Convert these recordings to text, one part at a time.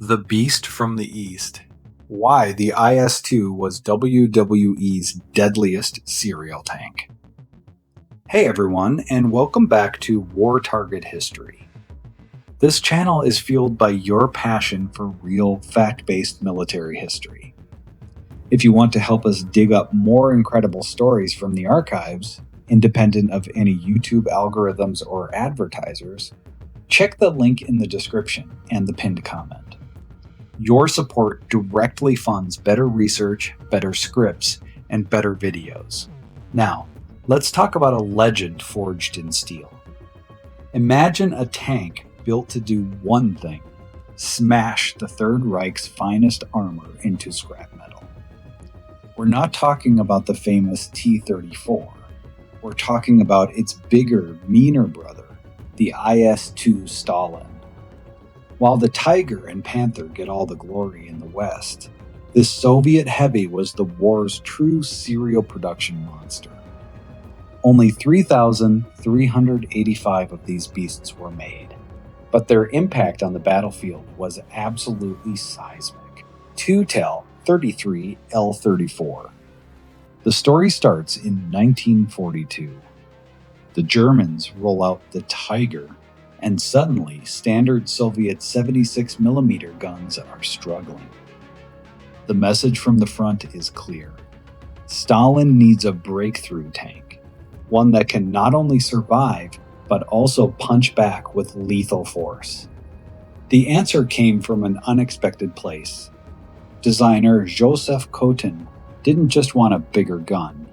The Beast from the East. Why the IS-2 was WWE's deadliest serial tank. Hey everyone, and welcome back to War Target History. This channel is fueled by your passion for real, fact-based military history. If you want to help us dig up more incredible stories from the archives, independent of any YouTube algorithms or advertisers, check the link in the description and the pinned comment. Your support directly funds better research, better scripts, and better videos. Now, let's talk about a legend forged in steel. Imagine a tank built to do one thing: smash the Third Reich's finest armor into scrap metal. We're not talking about the famous T-34. We're talking about its bigger, meaner brother, the IS-2 Stalin. While the Tiger and Panther get all the glory in the West, this Soviet heavy was the war's true serial production monster. Only 3,385 of these beasts were made, but their impact on the battlefield was absolutely seismic. 2Tel-33 L-34. The story starts in 1942. The Germans roll out the Tiger, and suddenly standard Soviet 76mm guns are struggling. The message from the front is clear. Stalin needs a breakthrough tank, one that can not only survive, but also punch back with lethal force. The answer came from an unexpected place. Designer Joseph Kotin didn't just want a bigger gun.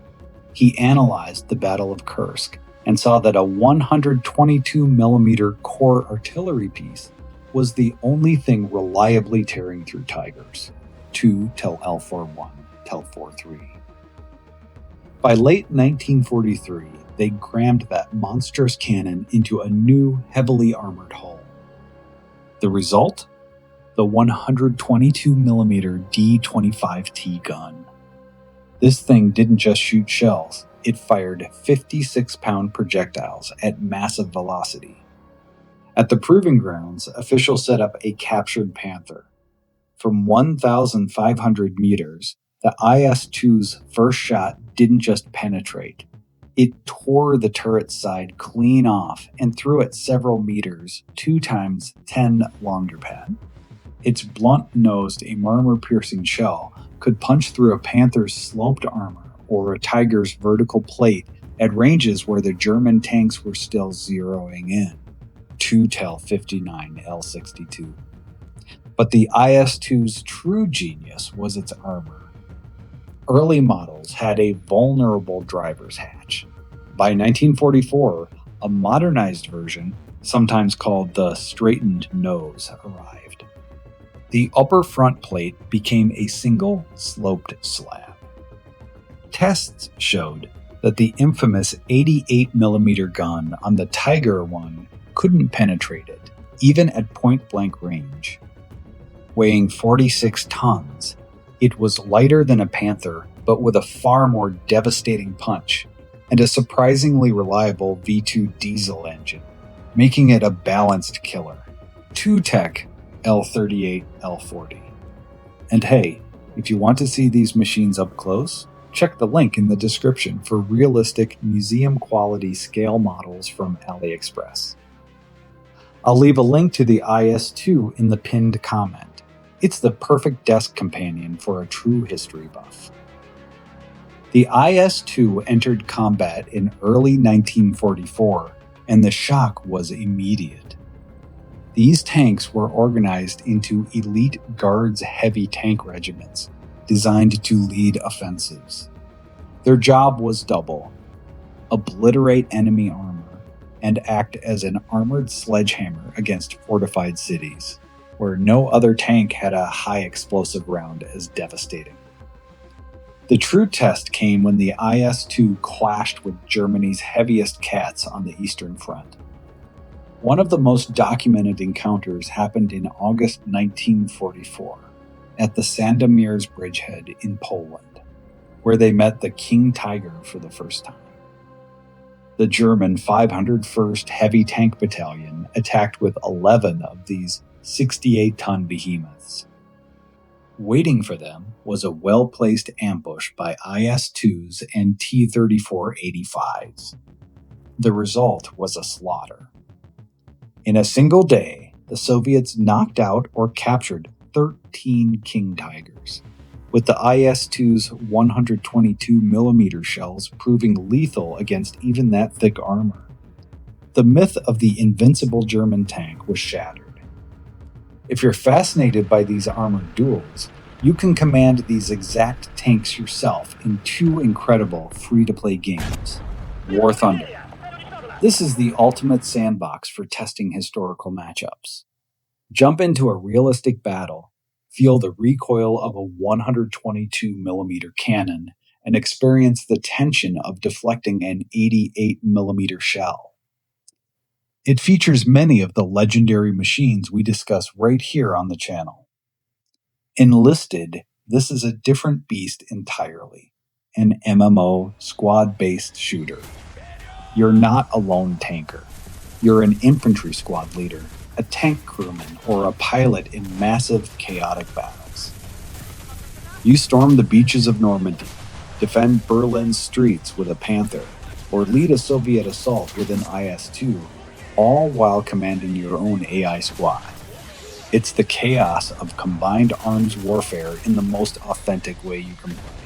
He analyzed the Battle of Kursk and saw that a 122mm core artillery piece was the only thing reliably tearing through Tigers. 2Tel-L41, Tel-43. By late 1943, they crammed that monstrous cannon into a new, heavily armored hull. The result? The 122mm D-25T gun. This thing didn't just shoot shells. It fired 56-pound projectiles at massive velocity. At the proving grounds, officials set up a captured Panther. From 1,500 meters, the IS-2's first shot didn't just penetrate. It tore the turret's side clean off and threw it several meters, 2x10 longer pad. Its blunt-nosed, armor-piercing shell could punch through a Panther's sloped armor or a Tiger's vertical plate at ranges where the German tanks were still zeroing in. 2Tel-59 L-62. But the IS-2's true genius was its armor. Early models had a vulnerable driver's hatch. By 1944, a modernized version, sometimes called the straightened nose, arrived. The upper front plate became a single sloped slab. Tests showed that the infamous 88mm gun on the Tiger 1 couldn't penetrate it, even at point-blank range. Weighing 46 tons, it was lighter than a Panther, but with a far more devastating punch, and a surprisingly reliable V2 diesel engine, making it a balanced killer. 2Tech L38 L40. And hey, if you want to see these machines up close, check the link in the description for realistic, museum-quality scale models from AliExpress. I'll leave a link to the IS-2 in the pinned comment. It's the perfect desk companion for a true history buff. The IS-2 entered combat in early 1944, and the shock was immediate. These tanks were organized into elite Guards heavy tank regiments, designed to lead offensives. Their job was double: obliterate enemy armor and act as an armored sledgehammer against fortified cities, where no other tank had a high explosive round as devastating. The true test came when the IS-2 clashed with Germany's heaviest cats on the Eastern Front. One of the most documented encounters happened in August 1944 at the Sandomierz Bridgehead in Poland, where they met the King Tiger for the first time. The German 501st Heavy Tank Battalion attacked with 11 of these 68-ton behemoths. Waiting for them was a well-placed ambush by IS-2s and T-34-85s. The result was a slaughter. In a single day, the Soviets knocked out or captured 13 King Tigers, with the IS-2's 122mm shells proving lethal against even that thick armor. The myth of the invincible German tank was shattered. If you're fascinated by these armored duels, you can command these exact tanks yourself in two incredible free-to-play games. War Thunder. This is the ultimate sandbox for testing historical matchups. Jump into a realistic battle, feel the recoil of a 122mm cannon, and experience the tension of deflecting an 88mm shell. It features many of the legendary machines we discuss right here on the channel. Enlisted, this is a different beast entirely, an MMO squad-based shooter. You're not a lone tanker. You're an infantry squad leader, a tank crewman, or a pilot in massive, chaotic battles. You storm the beaches of Normandy, defend Berlin's streets with a Panther, or lead a Soviet assault with an IS-2, all while commanding your own AI squad. It's the chaos of combined arms warfare in the most authentic way you can play.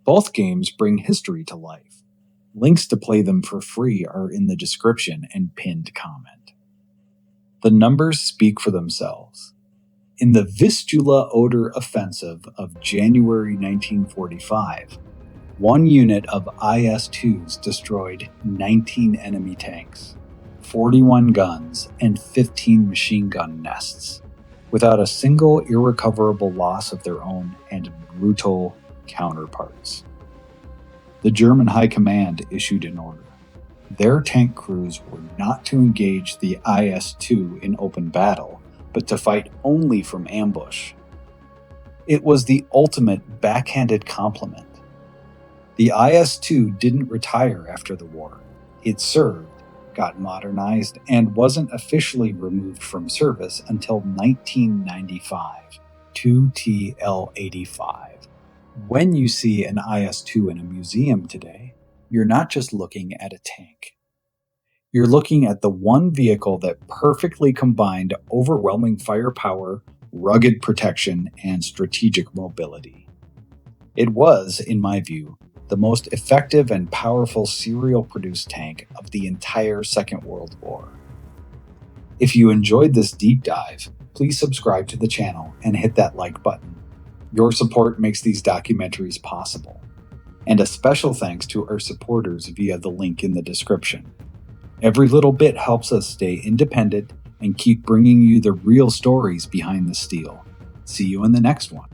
Both games bring history to life. Links to play them for free are in the description and pinned comment. The numbers speak for themselves. In the Vistula-Oder Offensive of January 1945, one unit of IS-2s destroyed 19 enemy tanks, 41 guns, and 15 machine gun nests, without a single irrecoverable loss of their own and brutal counterparts. The German High Command issued an order. Their tank crews were not to engage the IS-2 in open battle, but to fight only from ambush. It was the ultimate backhanded compliment. The IS-2 didn't retire after the war. It served, got modernized, and wasn't officially removed from service until 1995, 2TL85. When you see an IS-2 in a museum today, you're not just looking at a tank. You're looking at the one vehicle that perfectly combined overwhelming firepower, rugged protection, and strategic mobility. It was, in my view, the most effective and powerful serial-produced tank of the entire Second World War. If you enjoyed this deep dive, please subscribe to the channel and hit that like button. Your support makes these documentaries possible. And a special thanks to our supporters via the link in the description. Every little bit helps us stay independent and keep bringing you the real stories behind the steel. See you in the next one.